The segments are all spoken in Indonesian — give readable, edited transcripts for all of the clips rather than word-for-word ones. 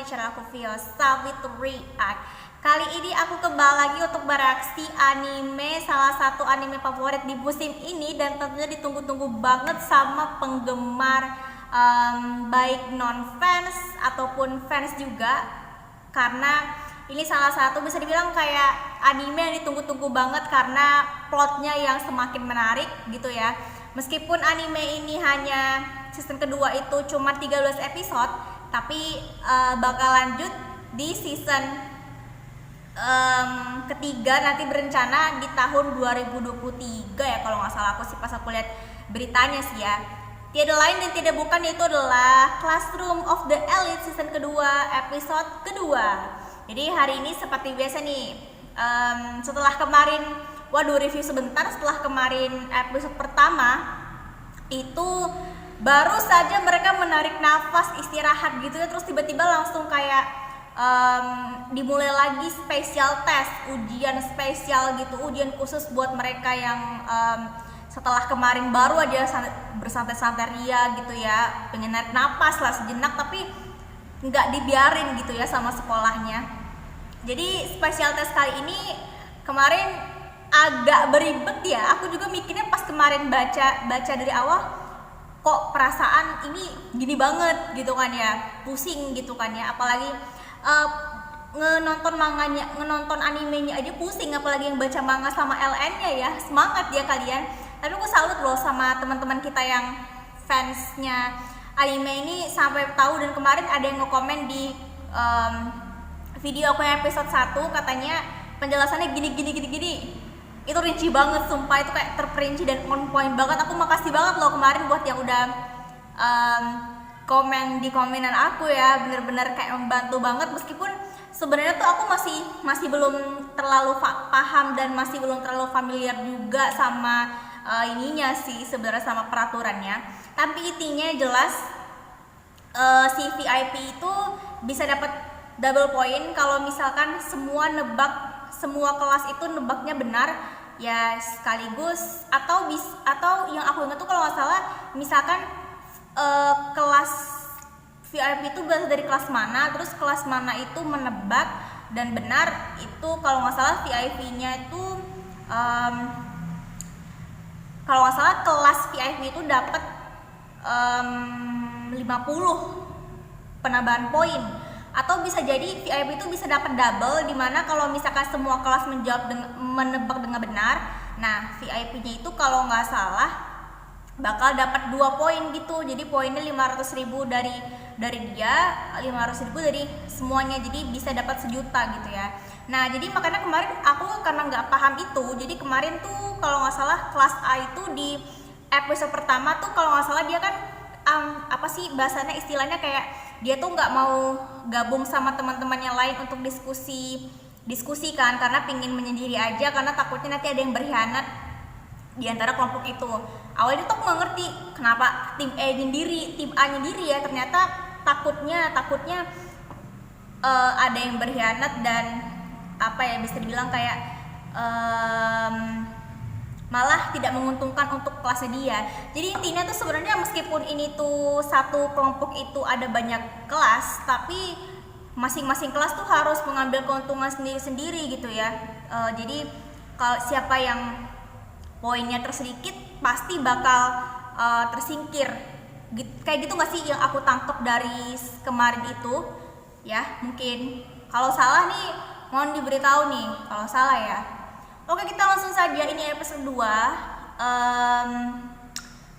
di channel aku Vio Savitri React. Kali ini aku kembali lagi untuk bereaksi anime, salah satu anime favorit di musim ini dan tentunya ditunggu-tunggu banget sama penggemar baik non fans ataupun fans juga, karena ini salah satu bisa dibilang kayak anime yang ditunggu-tunggu banget karena plotnya yang semakin menarik gitu ya. Meskipun anime ini hanya season kedua itu cuma 13 episode, tapi bakal lanjut di season ketiga nanti berencana di tahun 2023 ya kalau nggak salah aku sih pas aku lihat beritanya sih ya. Tiada lain dan tidak bukan yaitu adalah Classroom of the Elite season kedua episode kedua. Jadi hari ini seperti biasa nih, setelah kemarin review sebentar setelah kemarin episode pertama itu baru saja mereka menarik nafas istirahat gitu ya, terus tiba-tiba langsung kayak dimulai lagi special test, ujian spesial gitu, ujian khusus buat mereka yang setelah kemarin baru aja bersantai-santai ria gitu ya, pengen narik napas lah sejenak tapi nggak dibiarin gitu ya sama sekolahnya. Jadi special test kali ini kemarin agak beribet ya. Aku juga mikirnya pas kemarin baca dari awal, kok perasaan ini gini banget gitu kan ya, pusing gitu kan ya. Apalagi ngenonton animenya aja pusing, apalagi yang baca manga sama LN-nya ya. Semangat ya kalian. Tapi aku salut loh sama teman-teman kita yang fansnya anime ini sampai tahu, dan kemarin ada yang nge-komen di video aku yang episode 1 katanya penjelasannya gini. Itu rinci banget, sumpah itu kayak terperinci dan on point banget. Aku makasih banget loh kemarin buat yang udah komen di komenan aku ya, bener-bener kayak membantu banget. Meskipun sebenarnya tuh aku masih belum terlalu paham dan masih belum terlalu familiar juga sama ininya sih sebenarnya, sama peraturannya. Tapi intinya jelas si VIP itu bisa dapat double point kalau misalkan semua kelas itu nebaknya benar ya sekaligus, atau yang aku ingat tuh kalau nggak salah misalkan kelas VIP itu berasal dari kelas mana, terus kelas mana itu menebak dan benar, itu kalau nggak salah VIP-nya itu kalau nggak salah kelas VIP itu dapat 50 penambahan poin. Atau bisa jadi VIP itu bisa dapat double, dimana kalau misalkan semua kelas menebak dengan benar, nah VIP-nya itu kalau nggak salah bakal dapat 2 poin gitu. Jadi poinnya 500.000 dari dia, 500.000 dari semuanya, jadi bisa dapat 1 juta gitu ya. Nah jadi makanya kemarin aku karena nggak paham itu, jadi kemarin tuh kalau nggak salah kelas A itu di episode pertama tuh kalau nggak salah dia kan apa sih bahasanya, istilahnya kayak dia tuh nggak mau gabung sama teman-teman yang lain untuk diskusi kan, karena pingin menyendiri aja, karena takutnya nanti ada yang berkhianat di antara kelompok itu. Awalnya tuh aku nggak ngerti kenapa tim A nyendiri, tim A nyendiri ya, ternyata takutnya ada yang berkhianat dan apa ya, bisa dibilang kayak malah tidak menguntungkan untuk kelasnya dia. Jadi intinya tuh sebenarnya meskipun ini tuh satu kelompok itu ada banyak kelas, tapi masing-masing kelas tuh harus mengambil keuntungan sendiri-sendiri gitu ya. Jadi kalau siapa yang poinnya tersedikit pasti bakal tersingkir. Kayak gitu nggak sih yang aku tangkap dari kemarin itu ya? Mungkin kalau salah nih mohon diberitahu nih kalau salah ya. Oke, kita langsung saja, ini episode 2.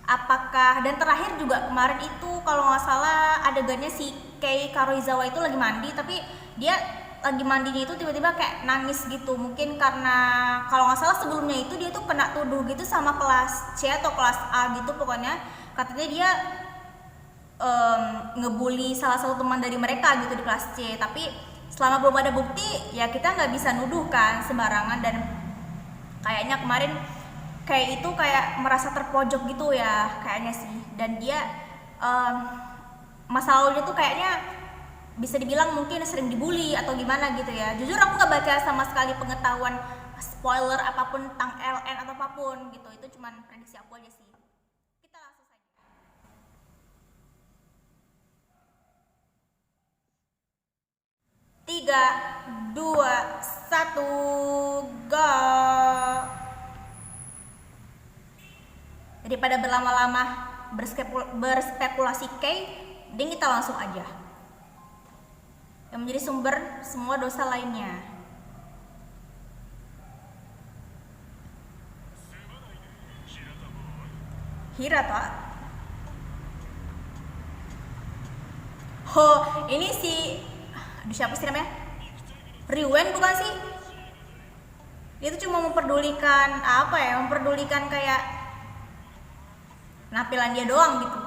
Apakah, dan terakhir juga kemarin itu kalau nggak salah adegannya si Kei Karuizawa itu lagi mandi, tapi dia lagi mandinya itu tiba-tiba kayak nangis gitu. Mungkin karena kalau nggak salah sebelumnya itu dia tuh kena tuduh gitu sama kelas C atau kelas A gitu, pokoknya katanya dia ngebully salah satu teman dari mereka gitu di kelas C. Tapi selama belum ada bukti ya kita nggak bisa nuduh kan sembarangan, dan kayaknya kemarin kayak itu kayak merasa terpojok gitu ya kayaknya sih. Dan dia masa lalunya tuh kayaknya bisa dibilang mungkin sering dibully atau gimana gitu ya. Jujur aku nggak baca sama sekali pengetahuan spoiler apapun tentang LN atau apapun gitu, itu cuman prediksi aku aja sih. 3, 2, 1, go. Daripada berlama-lama berspekulasi mending kita langsung aja yang menjadi sumber semua dosa lainnya. Hirata. Oh, ini si siapa sih namanya? Ryuen bukan sih? Dia tuh cuma memperdulikan apa ya? Memperdulikan kayak penampilan dia doang gitu.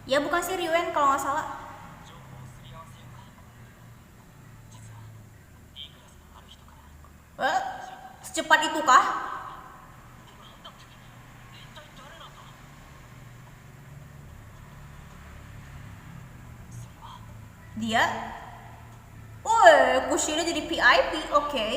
Ya bukan sih Ryuen kalau nggak salah. Secepat itu kah? Dia? Kushina jadi VIP, oke.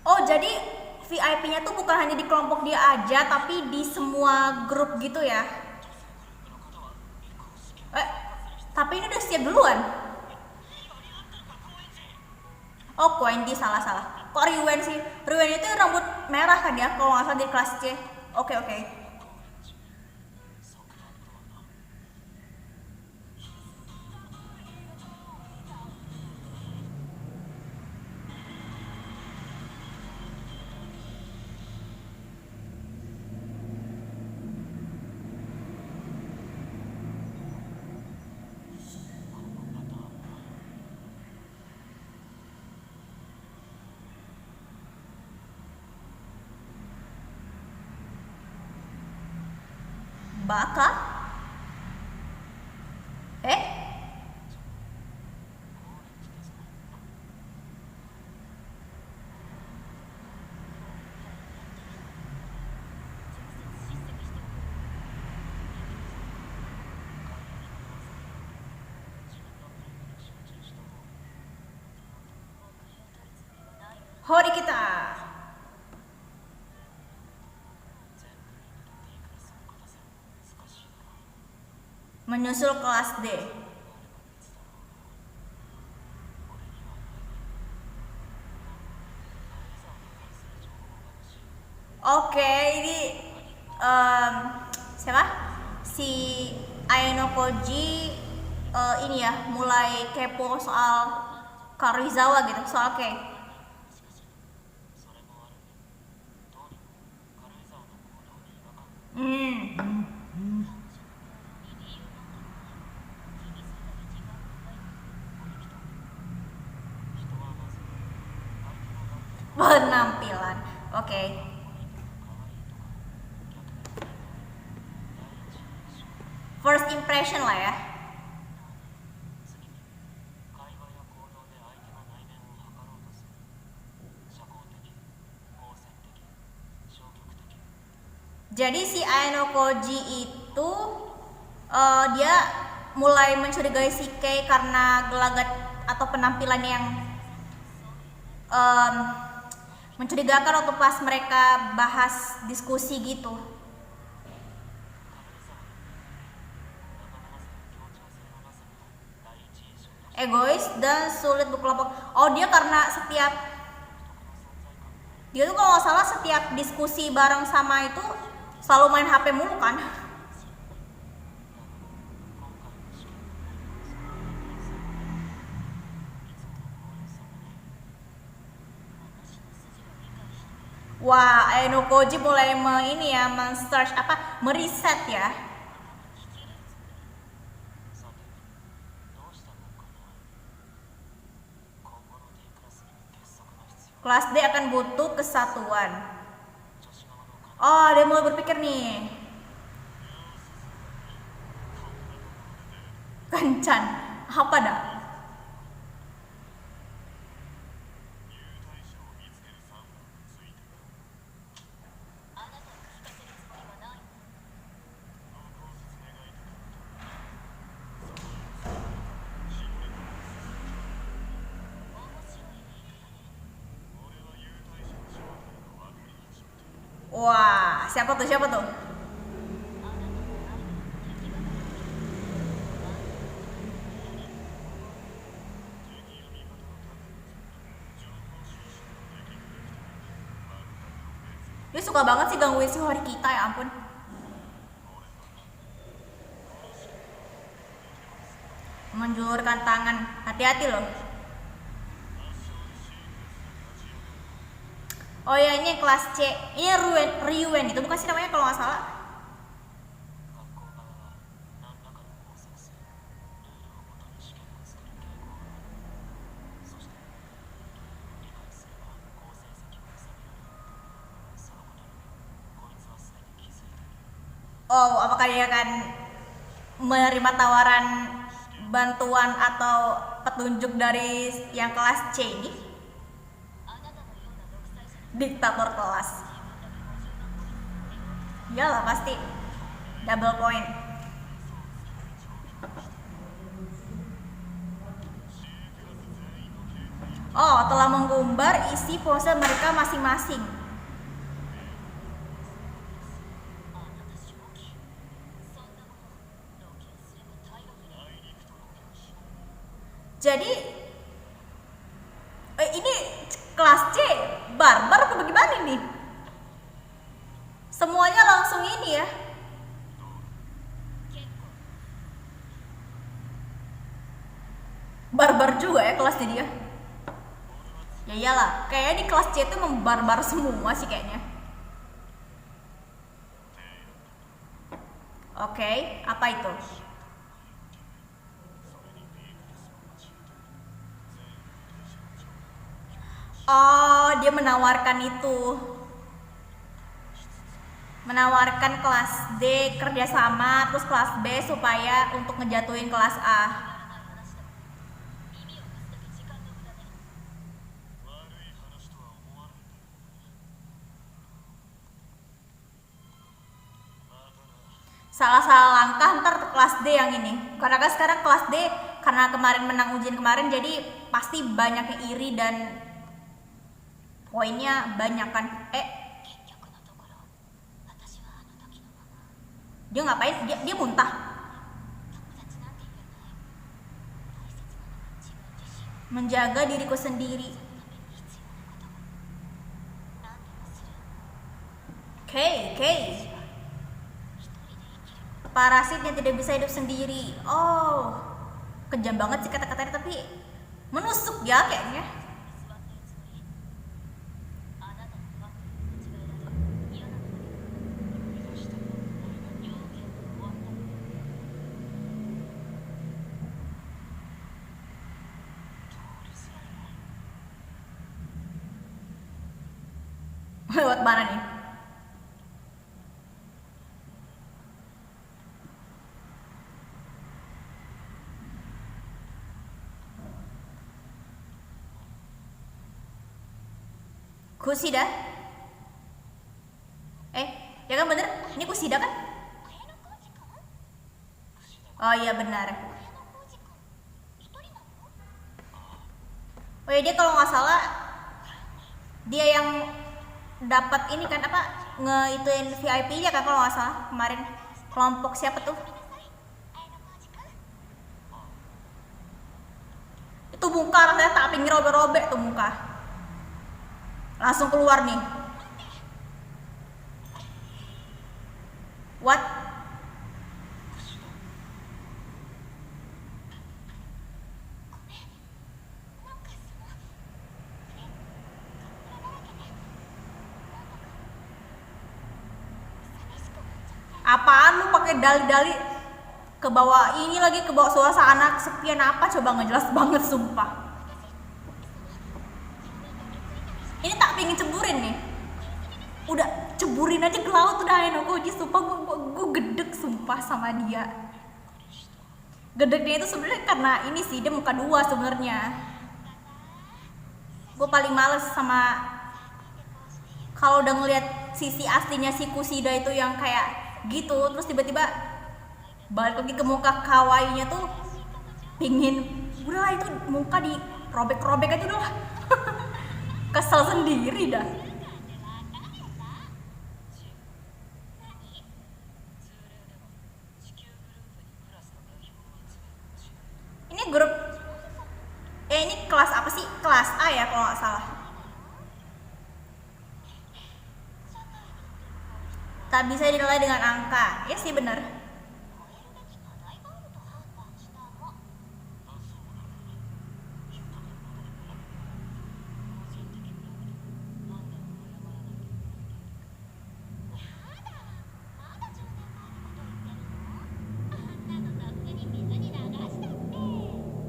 Oh, jadi VIP-nya tuh bukan hanya di kelompok dia aja, tapi di semua grup gitu ya? Tapi ini udah siap duluan. Oh, Koendi salah. Kok Ryuen sih? Ryuen itu rambut merah kan ya, kalau nggak salah di kelas C. Oke. Baka? Hori kita. Menyusul kelas D. Oke, ini siapa? Si Aino Koji ini ya, mulai kepo soal Karuizawa gitu, soal Kei. Penampilan, oke. First impression lah ya. Jadi si Aino Koji itu dia mulai mencurigai si Kei karena gelagat atau penampilan yang mencurigakan waktu pas mereka bahas diskusi gitu. Egois dan sulit berkelompok. Oh, dia karena dia tuh kalau nggak salah setiap diskusi bareng sama itu selalu main HP mulu kan. Wah, Aino Koji mulai men-search meriset ya. Kelas D akan butuh kesatuan. Oh, dia mulai berpikir nih. Kencan, apa dah? Wah, siapa tuh, siapa tuh? Dia suka banget sih gangguin si Hori kita, ya ampun. Menjulurkan tangan, hati-hati loh. Oh ya, ini kelas C. Ini Ryuen itu bukan sih namanya kalau nggak salah. Oh, apakah dia akan menerima tawaran bantuan atau petunjuk dari yang kelas C ini? Diktator kelas. Iyalah pasti double point. Oh, telah mengumbar isi ponsel mereka masing-masing. Jadi ini kelas C barbar apa bagaimana nih? Semuanya langsung ini ya. Barbar juga ya kelas dia. Ya iyalah, kayaknya di kelas C itu membarbar semua sih kayaknya. Oke, apa itu? Oh, dia menawarkan itu. Menawarkan kelas D kerjasama, terus kelas B supaya untuk ngejatuhin kelas A. Salah-salah langkah ntar kelas D yang ini. Karena kan sekarang kelas D karena kemarin menang ujian kemarin, jadi pasti banyak yang iri dan poinnya banyak kan. Dia ngapain? Dia muntah. Menjaga diriku sendiri. Oke. Parasit yang tidak bisa hidup sendiri. Oh, kejam banget sih kata-katanya, tapi menusuk ya kayaknya. Lewat mana nih? Kusida? Ya kan bener? Ini Kusida kan? Oh iya benar. Oh ya, dia kalau nggak salah dia yang dapat ini kan apa, ngeituin VIP nya kan kalau nggak salah kemarin. Kelompok siapa tuh? Itu muka rasanya tak pingin robek-robek tuh muka. Langsung keluar nih. What? Apaan lu pakai dali-dali ke bawah ini lagi, ke bawah suasana kesepian apa coba, nggak jelas banget sumpah. Ini tak pingin ceburin nih. Udah ceburin aja ke laut udah Aenokoji, sumpah gue gedek sumpah sama dia. Gedeknya itu sebenarnya karena ini sih, dia muka dua sebenarnya. Gue paling males sama kalau udah ngeliat sisi aslinya si Kusida itu yang kayak gitu, terus tiba-tiba balik lagi ke muka kawaiinya tuh pingin udah itu muka di robek-robek aja udah. Kesel sendiri dah. ya kalau nggak salah. Tak bisa dinilai dengan angka. Ya sih bener.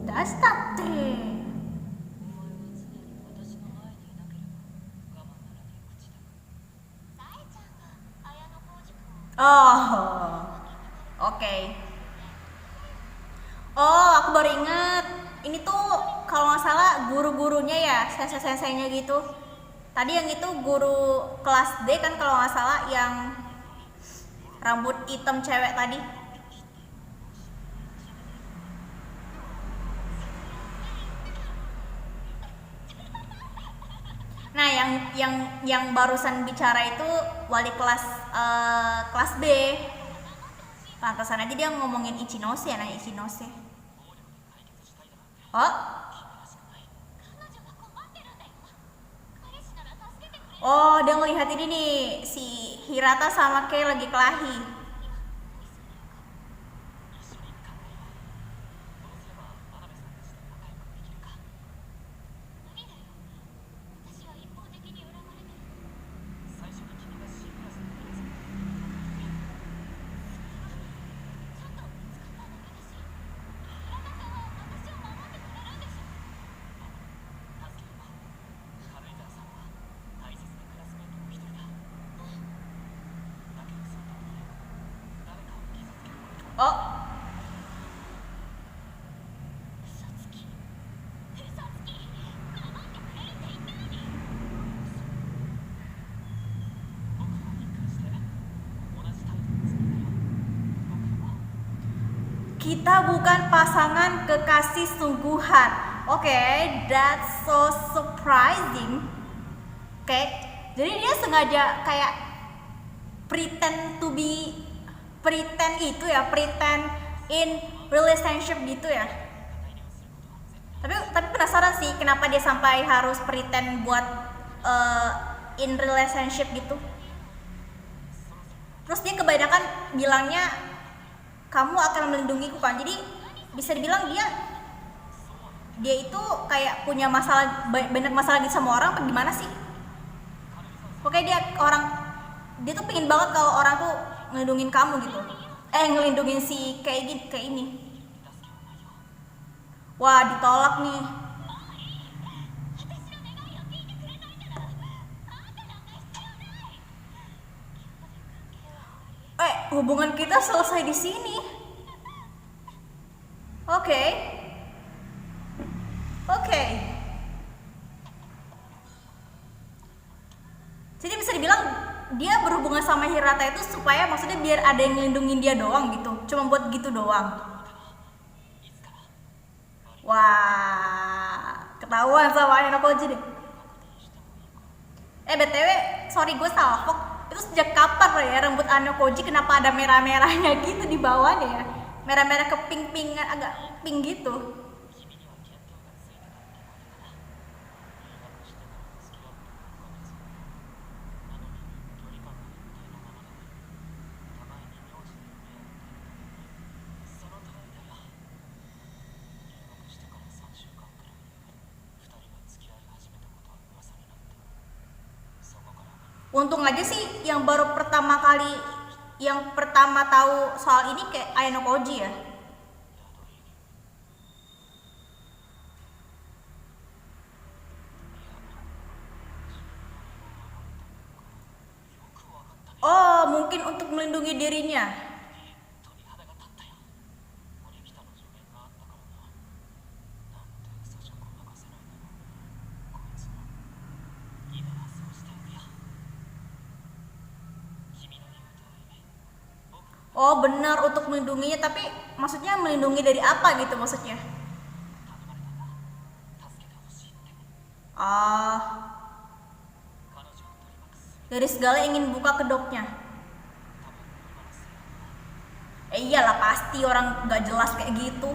Dastatte. Oh, oke. Oh, aku baru inget. Ini tuh kalau nggak salah guru-gurunya ya, sensei-senseinya gitu. Tadi yang itu guru kelas D kan kalau nggak salah yang rambut hitam cewek tadi. Nah, yang barusan bicara itu wali kelas kelas B. Pantesan aja dia ngomongin Ichinose ya, nah Ichinose. Oh, oh dia ngelihat ini nih si Hirata sama Kei lagi kelahi. Oh, kita bukan pasangan kekasih sungguhan. Oke, that's so surprising. Oke, jadi dia sengaja kayak pretend itu ya, pretend in relationship gitu ya. Tapi penasaran sih kenapa dia sampai harus pretend buat in relationship gitu. Terus dia kebanyakan bilangnya kamu akan melindungiku kan. Jadi bisa dibilang dia itu kayak punya masalah, banyak masalah gitu sama orang apa gimana sih? Pokoknya dia tuh pengen banget kalau orang tuh ngelindungin kamu gitu. Ngelindungin si kayak ini. Wah, ditolak nih. Hubungan kita selesai di sini. Oke. Jadi bisa dibilang dia berhubungan sama Hirata itu supaya maksudnya biar ada yang ngelindungin dia doang gitu. Cuma buat gitu doang. Wah, ketahuan sama Ayanokoji deh. BTW, sorry gue salfok. Itu sejak kapan loh ya rambut Ayanokoji kenapa ada merah-merahnya gitu di bawahnya ya? Merah-merah ke pink-pinkan, agak pink gitu. Untung aja sih yang pertama tahu soal ini kayak Ayanokoji ya. Oh, mungkin untuk melindungi dirinya. Oh benar, untuk melindunginya, tapi maksudnya melindungi dari apa gitu maksudnya? Ah, dari segala yang ingin buka kedoknya. Iyalah pasti orang nggak jelas kayak gitu.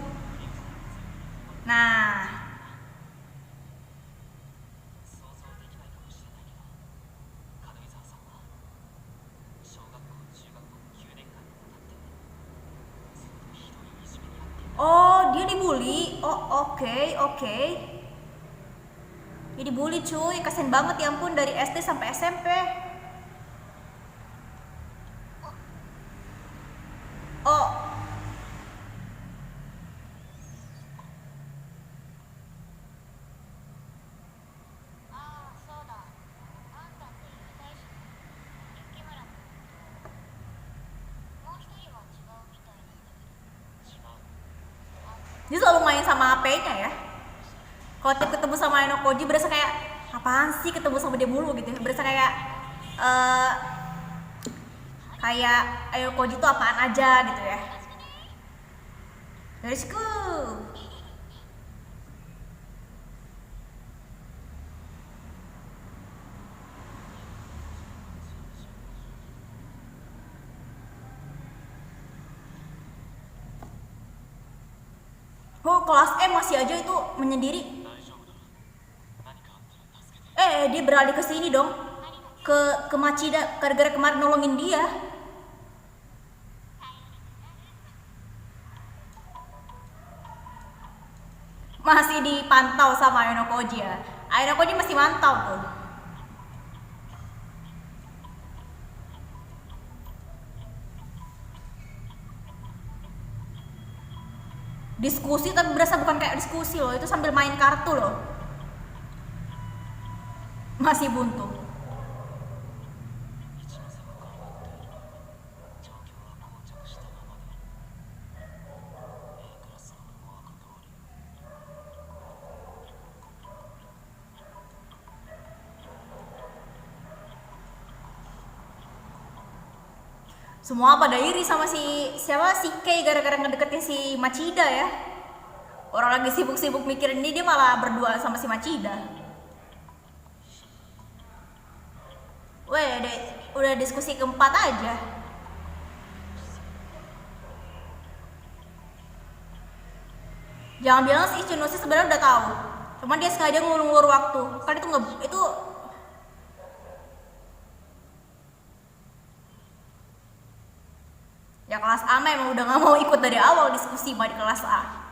Nah, dia dibully. Oh, oke, oke. Dia dibully cuy, kasian banget ya ampun, dari SD sampai SMP. Oh, dia selalu main sama HP-nya ya. Kalau tiap ketemu sama Aino Koji berasa kayak apaan sih ketemu sama dia mulu gitu. Berasa kayak eh kayak Aino Koji tuh apaan aja gitu ya. Yorishiku. Oh, kelas M masih aja itu menyendiri. Dia beralih ke sini dong. Ke Machida gara-gara kemarin nolongin dia. Masih dipantau sama Aino Koji ya. Aino Koji masih mantau tuh. Diskusi tapi berasa bukan kayak diskusi loh, itu sambil main kartu loh. Masih buntu. Semua pada iri sama si Kei gara-gara ngedeketin si Machida ya. Orang lagi sibuk-sibuk mikirin ini, dia malah berdua sama si Machida. Weh, udah diskusi keempat aja. Jangan bilang si Ichinushi sebenarnya udah tahu. Cuman dia sengaja ngulur-ngulur waktu. Kan itu ya kelas A emang udah gak mau ikut dari awal diskusi mah di kelas A.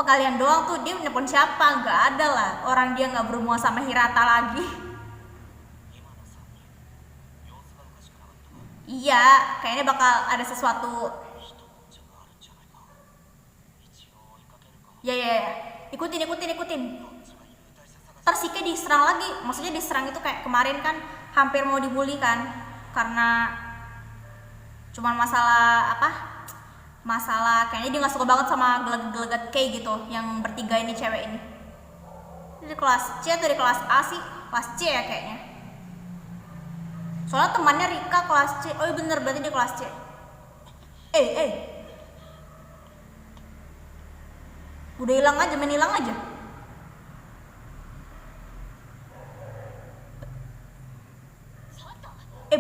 Kalian doang tuh, dia nelfon siapa? Nggak ada lah, orang dia nggak berhubungan sama Hirata lagi. Iya, kayaknya bakal ada sesuatu. Ya, ikutin. Ntar Sike diserang lagi, maksudnya diserang itu kayak kemarin kan hampir mau dibully kan, karena cuman masalah kayaknya dia nggak suka banget sama gelagat Kei gitu, yang bertiga ini cewek ini. Dari kelas C atau dari kelas A sih? Kelas C ya kayaknya. Soalnya temannya Rika kelas C. Oh iya bener, berarti dia kelas C. Udah hilang aja, main hilang aja.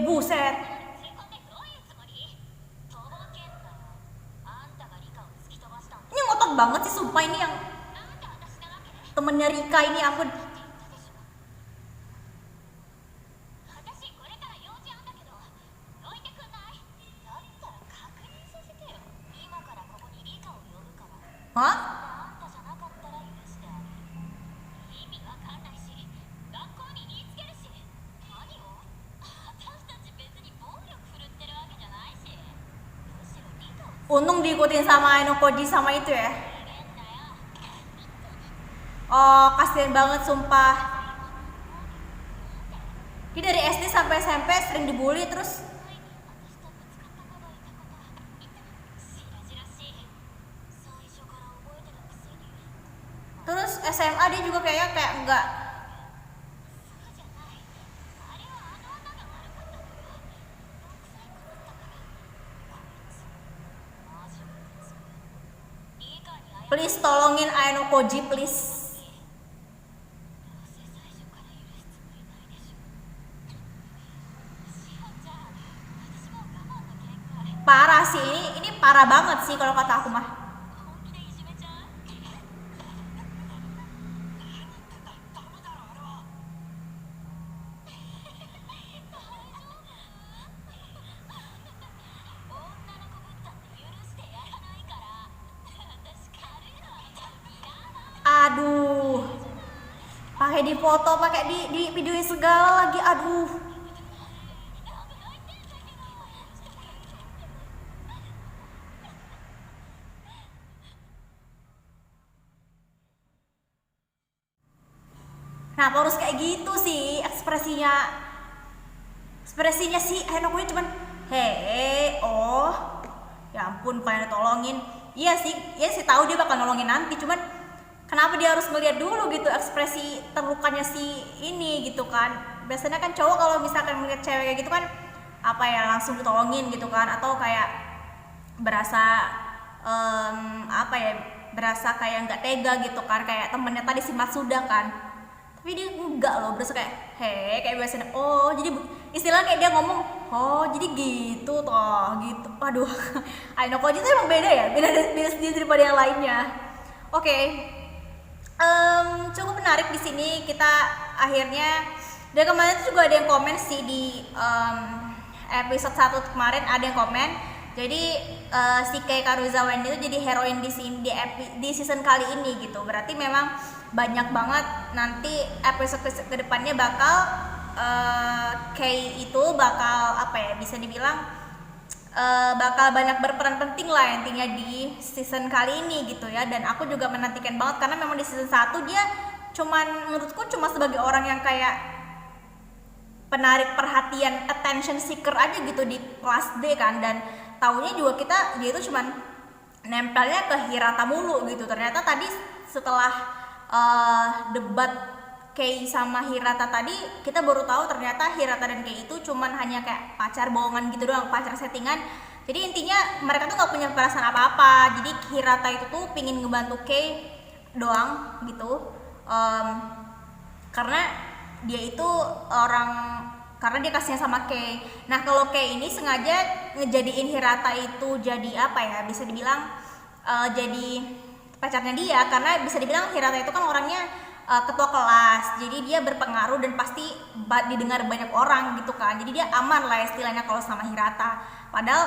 Buset. Ini ngotot banget sih sumpah, ini yang temennya Rika ini ampun. Hah? Untung diikutin sama Aino Koji sama itu ya. Oh, kasihan banget sumpah. Dia dari SD sampai SMP sering dibully terus. Terus SMA dia juga kayak enggak. Please tolongin Aino Koji please. Parah sih, ini parah banget sih kalau kata aku mah. pakai di foto, pakai di videoin segala lagi, aduh. Nah, harus kayak gitu sih ekspresinya si Henokunya cuman oh ya ampun, pengen tolongin. Iya sih tahu dia bakal nolongin nanti, cuman kenapa dia harus melihat dulu gitu ekspresi terlukanya si ini gitu kan. Biasanya kan cowok kalau misalkan melihat cewek kayak gitu kan apa ya, langsung ditolongin gitu kan, atau kayak berasa apa ya, berasa kayak nggak tega gitu kan, kayak temennya tadi si Matsuda kan. Tapi dia enggak loh, berasa kayak kayak biasanya, oh jadi istilah kayak dia ngomong, oh jadi gitu toh gitu. Waduh, Aino Koji itu emang beda ya, beda daripada yang lainnya. Oke. Cukup menarik di sini kita akhirnya. Dan kemarin itu juga ada yang komen sih di episode 1 kemarin, ada yang komen. Jadi si Kei Karuizawa itu jadi heroin di sini di season kali ini gitu. Berarti memang banyak banget nanti episode kedepannya bakal Kei itu bakal apa ya, bisa dibilang bakal banyak berperan penting lah intinya di season kali ini gitu ya. Dan aku juga menantikan banget karena memang di season 1 dia menurutku cuma sebagai orang yang kayak penarik perhatian, attention seeker aja gitu di kelas D kan. Dan taunya juga dia itu cuman nempelnya ke Hirata mulu gitu. Ternyata tadi setelah debat Kei sama Hirata tadi, kita baru tahu ternyata Hirata dan Kei itu cuman hanya kayak pacar bohongan gitu doang, pacar settingan. Jadi intinya mereka tuh gak punya perasaan apa-apa. Jadi Hirata itu tuh pingin ngebantu Kei doang gitu, karena dia itu karena dia kasihan sama Kei. Nah kalau Kei ini sengaja ngejadiin Hirata itu jadi apa ya, bisa dibilang jadi pacarnya dia, karena bisa dibilang Hirata itu kan orangnya ketua kelas, jadi dia berpengaruh dan pasti didengar banyak orang gitu kan. Jadi dia aman lah istilahnya kalau sama Hirata. Padahal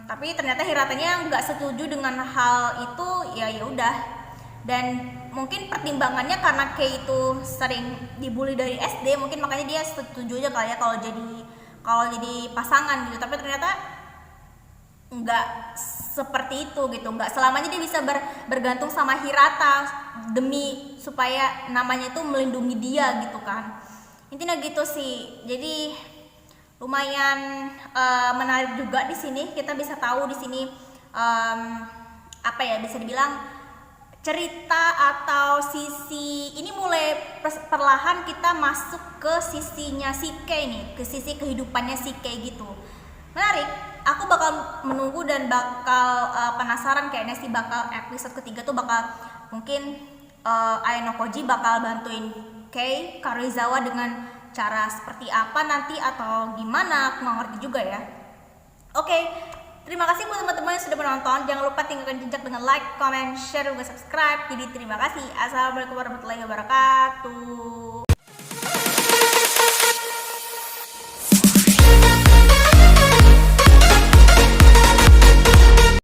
tapi ternyata Hiratanya nggak setuju dengan hal itu, ya udah. Dan mungkin pertimbangannya karena Kei itu sering dibully dari SD, mungkin makanya dia setuju aja kali ya kalau jadi pasangan gitu. Tapi ternyata nggak seperti itu gitu, nggak selamanya dia bisa bergantung sama Hirata demi supaya namanya itu melindungi dia gitu kan. Intinya gitu sih. Jadi lumayan menarik juga di sini. Kita bisa tahu di sini apa ya, bisa dibilang cerita atau sisi ini mulai perlahan kita masuk ke sisinya si Kei nih, ke sisi kehidupannya si Kei gitu. Menarik. Aku bakal menunggu dan bakal penasaran kayaknya sih bakal episode ketiga tuh bakal mungkin Aino Koji bakal bantuin Kei Karuizawa dengan cara seperti apa nanti atau gimana, aku nggak ngerti juga ya. Oke. Terima kasih buat teman-teman yang sudah menonton. Jangan lupa tinggalkan jejak dengan like, comment, share, dan subscribe. Jadi terima kasih. Assalamualaikum warahmatullahi wabarakatuh.